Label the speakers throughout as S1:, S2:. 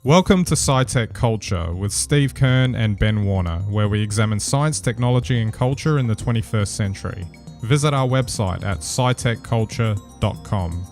S1: Welcome to SciTech Culture with Steve Kern and Ben Warner, where we examine science, technology, and culture in the 21st century. Visit our website at scitechculture.com.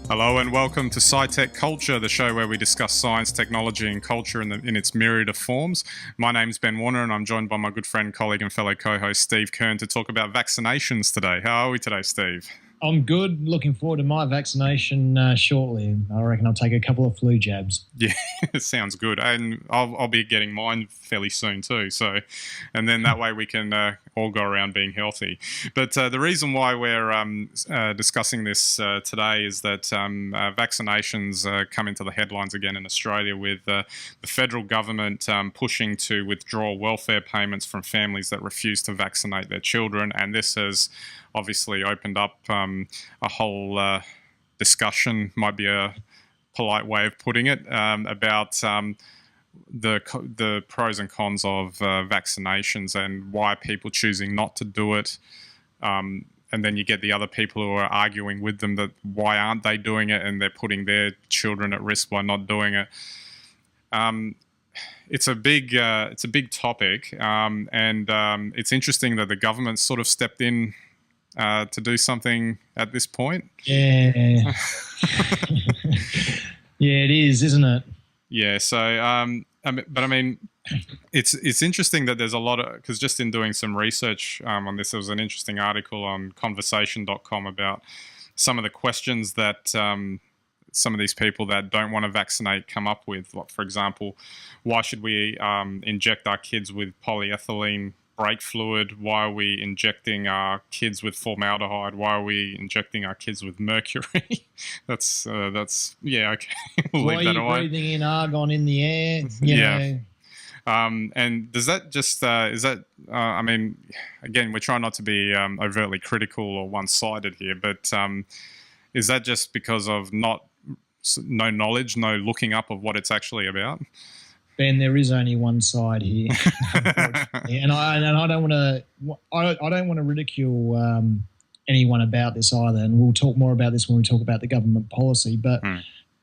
S1: Hello and welcome to SciTech Culture, the show where we discuss science, technology, and culture in its myriad of forms. My name's Ben Warner, and I'm joined by my good friend, colleague, and fellow co-host Steve Kern to talk about vaccinations today. How are we today, Steve?
S2: I'm good. Looking forward to my vaccination shortly. I reckon I'll take a couple of flu jabs.
S1: Yeah, it sounds good. And I'll be getting mine fairly soon too. So, and then that way we can all go around being healthy. But the reason why we're discussing this today is that vaccinations come into the headlines again in Australia with the federal government pushing to withdraw welfare payments from families that refuse to vaccinate their children. And this has obviously opened up a whole discussion, might be a polite way of putting it, about the pros and cons of vaccinations and why people choosing not to do it. And then you get the other people who are arguing with them that why aren't they doing it, and they're putting their children at risk by not doing it. It's a big topic, and it's interesting that the government sort of stepped in to do something at this point.
S2: Yeah. Yeah, it is, isn't it?
S1: Yeah. So, but I mean, it's interesting that there's a lot of, because just in doing some research on this, there was an interesting article on conversation.com about some of the questions that some of these people that don't want to vaccinate come up with. Like, for example, why should we inject our kids with polyethylene brake fluid? Why are we injecting our kids with formaldehyde? Why are we injecting our kids with mercury? that's yeah, okay. We'll
S2: Why
S1: leave that
S2: are you
S1: away.
S2: breathing in argon in the air? You know?
S1: And does that just is that? I mean, again, we're trying not to be overtly critical or one-sided here, but is that just because of no knowledge, no looking up of what it's actually about?
S2: Ben, there is only one side here, and I don't want to. I don't want to ridicule anyone about this either. And we'll talk more about this when we talk about the government policy. But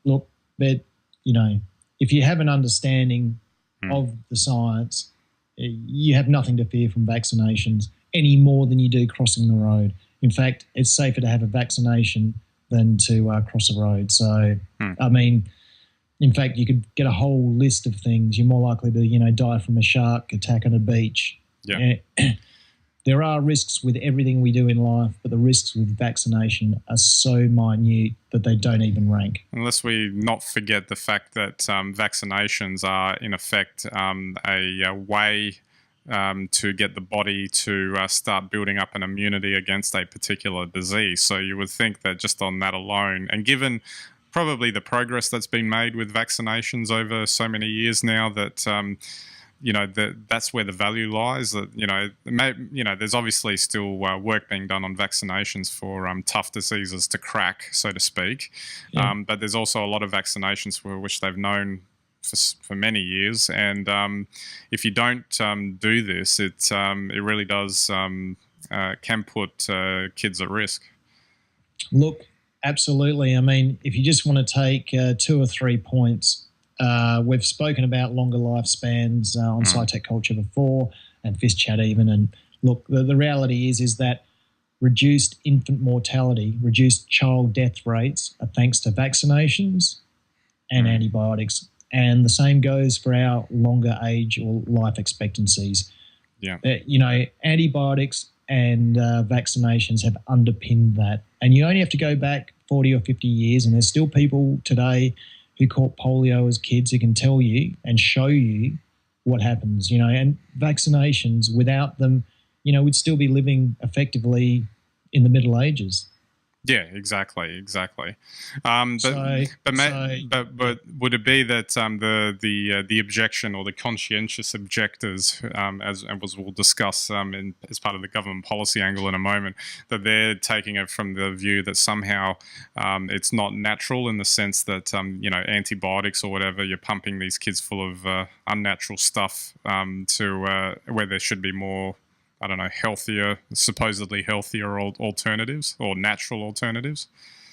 S2: look, but if you have an understanding of the science, you have nothing to fear from vaccinations any more than you do crossing the road. In fact, it's safer to have a vaccination than to cross a road. So, I mean. In fact, you could get a whole list of things. You're more likely to, die from a shark attack on a beach.
S1: Yeah.
S2: There are risks with everything we do in life, but the risks with vaccination are so minute that they don't even rank.
S1: Unless we not forget the fact that vaccinations are, in effect, a way to get the body to start building up an immunity against a particular disease. So you would think that just on that alone, and given probably the progress that's been made with vaccinations over so many years now, that that's where the value lies. That there's obviously still work being done on vaccinations for tough diseases to crack, so to speak.
S2: Yeah.
S1: But there's also a lot of vaccinations for which they've known for many years, and if you don't do this, it really does can put kids at risk.
S2: Look. Absolutely. I mean, if you just want to take 2 or 3 points, we've spoken about longer lifespans on SciTech Culture before, and Fist Chat even. And look, the reality is that reduced infant mortality, reduced child death rates are thanks to vaccinations and antibiotics. And the same goes for our longer age or life expectancies.
S1: Yeah.
S2: Antibiotics and vaccinations have underpinned that. And you only have to go back 40 or 50 years, and there's still people today who caught polio as kids who can tell you and show you what happens, and vaccinations, without them, we'd still be living effectively in the Middle Ages.
S1: Yeah, exactly. But would it be that the objection or the conscientious objectors, as we'll discuss as part of the government policy angle in a moment, that they're taking it from the view that somehow it's not natural, in the sense that antibiotics or whatever, you're pumping these kids full of unnatural stuff to where there should be more, I don't know, supposedly healthier alternatives or natural alternatives?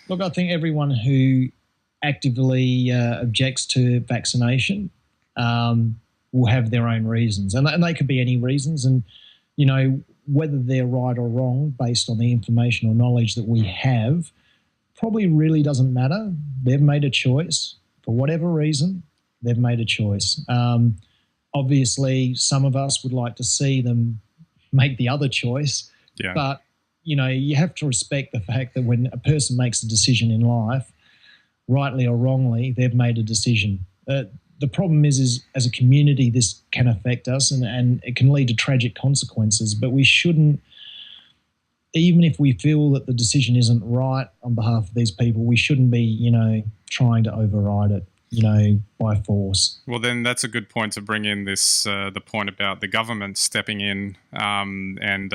S2: Look, I think everyone who actively objects to vaccination will have their own reasons, and they could be any reasons. And whether they're right or wrong based on the information or knowledge that we have probably really doesn't matter. They've made a choice for whatever reason. They've made a choice. Obviously, some of us would like to see them make the other choice, but you have to respect the fact that when a person makes a decision in life, rightly or wrongly, they've made a decision. The problem is as a community, this can affect us and it can lead to tragic consequences, but we shouldn't, even if we feel that the decision isn't right on behalf of these people, we shouldn't be, trying to override it, by force.
S1: Well, then that's a good point to bring in this, the point about the government stepping in and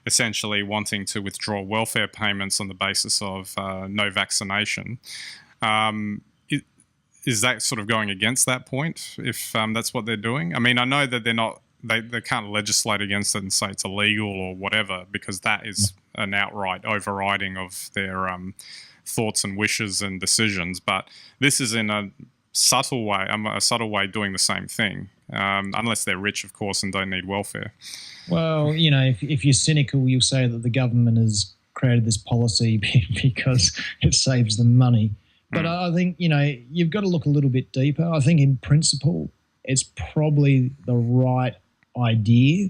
S1: essentially wanting to withdraw welfare payments on the basis of no vaccination. Is that sort of going against that point, if that's what they're doing? I mean, I know that they can't legislate against it and say it's illegal or whatever, because that is an outright overriding of their thoughts and wishes and decisions. But this is in a subtle way doing the same thing, unless they're rich, of course, and don't need welfare.
S2: Well, if you're cynical, you'll say that the government has created this policy because it saves them money. But I think, you've got to look a little bit deeper. I think in principle, it's probably the right idea.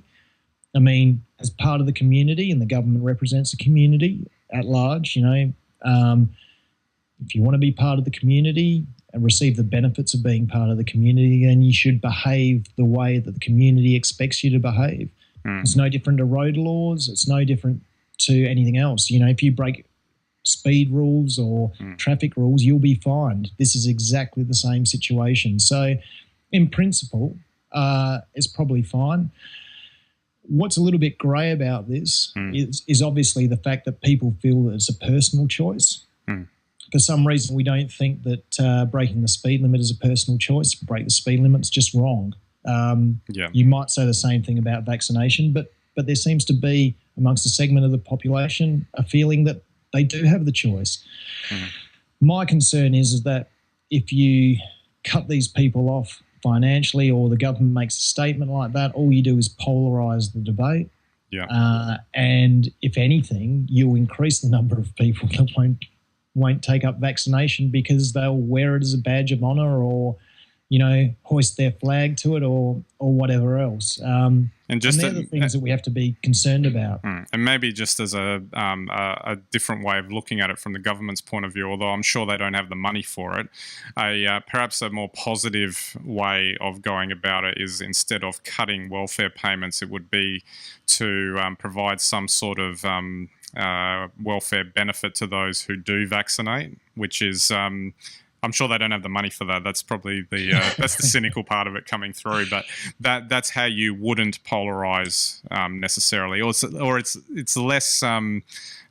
S2: I mean, as part of the community, and the government represents the community at large, if you want to be part of the community and receive the benefits of being part of the community, then you should behave the way that the community expects you to behave. It's no different to road laws. It's no different to anything else. If you break speed rules or traffic rules, you'll be fined. This is exactly the same situation. So in principle, it's probably fine. What's a little bit grey about this is obviously the fact that people feel that it's a personal choice. For some reason, we don't think that breaking the speed limit is a personal choice. Break the speed limit's just wrong. You might say the same thing about vaccination, but there seems to be amongst a segment of the population a feeling that they do have the choice. My concern is that if you cut these people off financially, or the government makes a statement like that, all you do is polarise the debate. And if anything, you'll increase the number of people that won't take up vaccination because they'll wear it as a badge of honour, or hoist their flag to it, or whatever else. And they're the things that we have to be concerned about.
S1: And maybe just as a different way of looking at it from the government's point of view, although I'm sure they don't have the money for it, perhaps a more positive way of going about it is, instead of cutting welfare payments, it would be to provide some sort of welfare benefit to those who do vaccinate, which is... I'm sure they don't have the money for that. That's probably that's the cynical part of it coming through. But that's how you wouldn't polarize necessarily, or it's less. How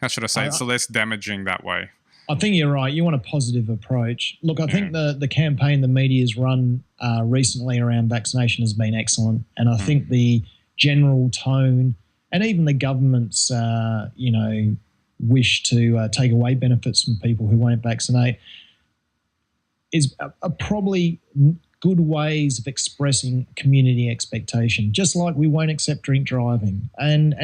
S1: should I say? It's less damaging that way.
S2: I think you're right. You want a positive approach. Look, I think the campaign the media's run recently around vaccination has been excellent, and I think the general tone, and even the government's wish to take away benefits from people who won't vaccinate, is probably good ways of expressing community expectation. Just like we won't accept drink driving, and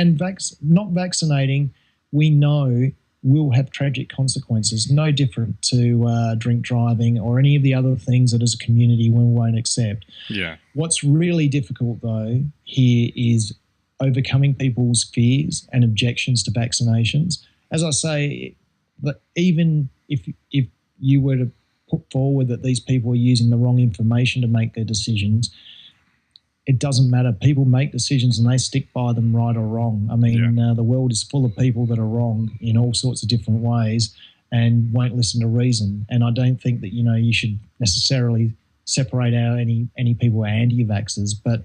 S2: not vaccinating, we know will have tragic consequences, no different to drink driving or any of the other things that as a community we won't accept. What's really difficult though here is overcoming people's fears and objections to vaccinations. As I say, that even if you were to put forward that these people are using the wrong information to make their decisions, it doesn't matter. People make decisions and they stick by them, right or wrong. I mean, the world is full of people that are wrong in all sorts of different ways and won't listen to reason. And I don't think that, you should necessarily separate out any people who are anti-vaxxers. But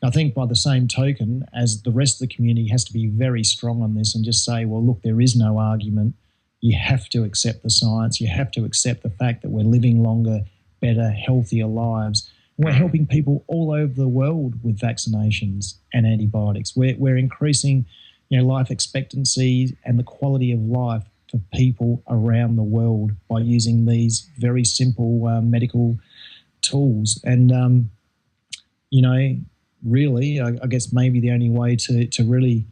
S2: I think by the same token, as the rest of the community has to be very strong on this and just say, well, look, there is no argument. You have to accept the science. You have to accept the fact that we're living longer, better, healthier lives. And we're helping people all over the world with vaccinations and antibiotics. We're increasing, life expectancy and the quality of life for people around the world by using these very simple medical tools. And, really, I guess maybe the only way to really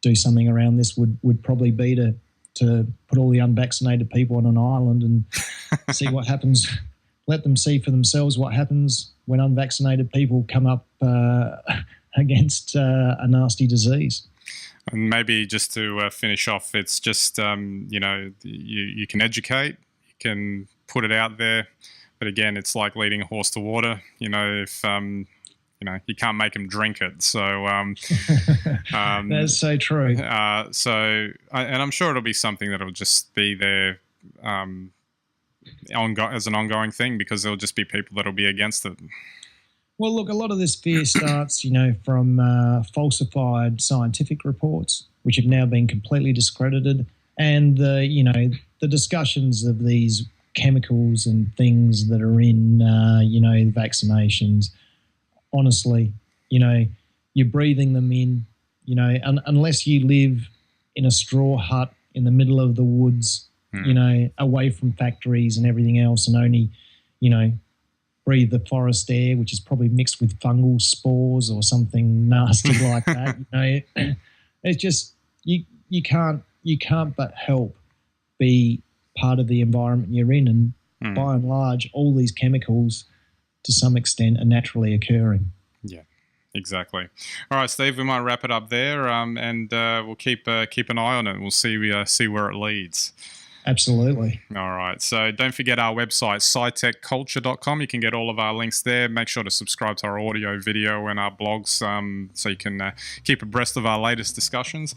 S2: do something around this would probably be to put all the unvaccinated people on an island and see what happens. Let them see for themselves what happens when unvaccinated people come up against a nasty disease.
S1: And maybe just to finish off, it's just, you can educate, you can put it out there. But again, it's like leading a horse to water. If you can't make them drink it. So
S2: that's so true.
S1: And I'm sure it'll be something that'll just be there as an ongoing thing, because there'll just be people that'll be against it.
S2: Well, look, a lot of this fear starts, from falsified scientific reports, which have now been completely discredited, and the discussions of these chemicals and things that are in, vaccinations. Honestly, you're breathing them in, unless you live in a straw hut in the middle of the woods, away from factories and everything else, and only, breathe the forest air, which is probably mixed with fungal spores or something nasty like that. It's just you can't but help be part of the environment you're in, and by and large, all these chemicals, to some extent, are naturally occurring.
S1: Yeah, exactly. All right, Steve, we might wrap it up there, and we'll keep an eye on it. We'll see where it leads.
S2: Absolutely.
S1: All right. So don't forget our website, scitechculture.com. You can get all of our links there. Make sure to subscribe to our audio, video, and our blogs so you can keep abreast of our latest discussions.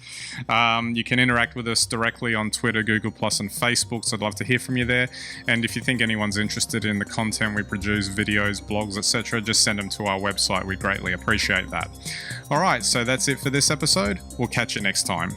S1: You can interact with us directly on Twitter, Google+, and Facebook, so I'd love to hear from you there. And if you think anyone's interested in the content we produce, videos, blogs, etc., just send them to our website. We greatly appreciate that. All right. So that's it for this episode. We'll catch you next time.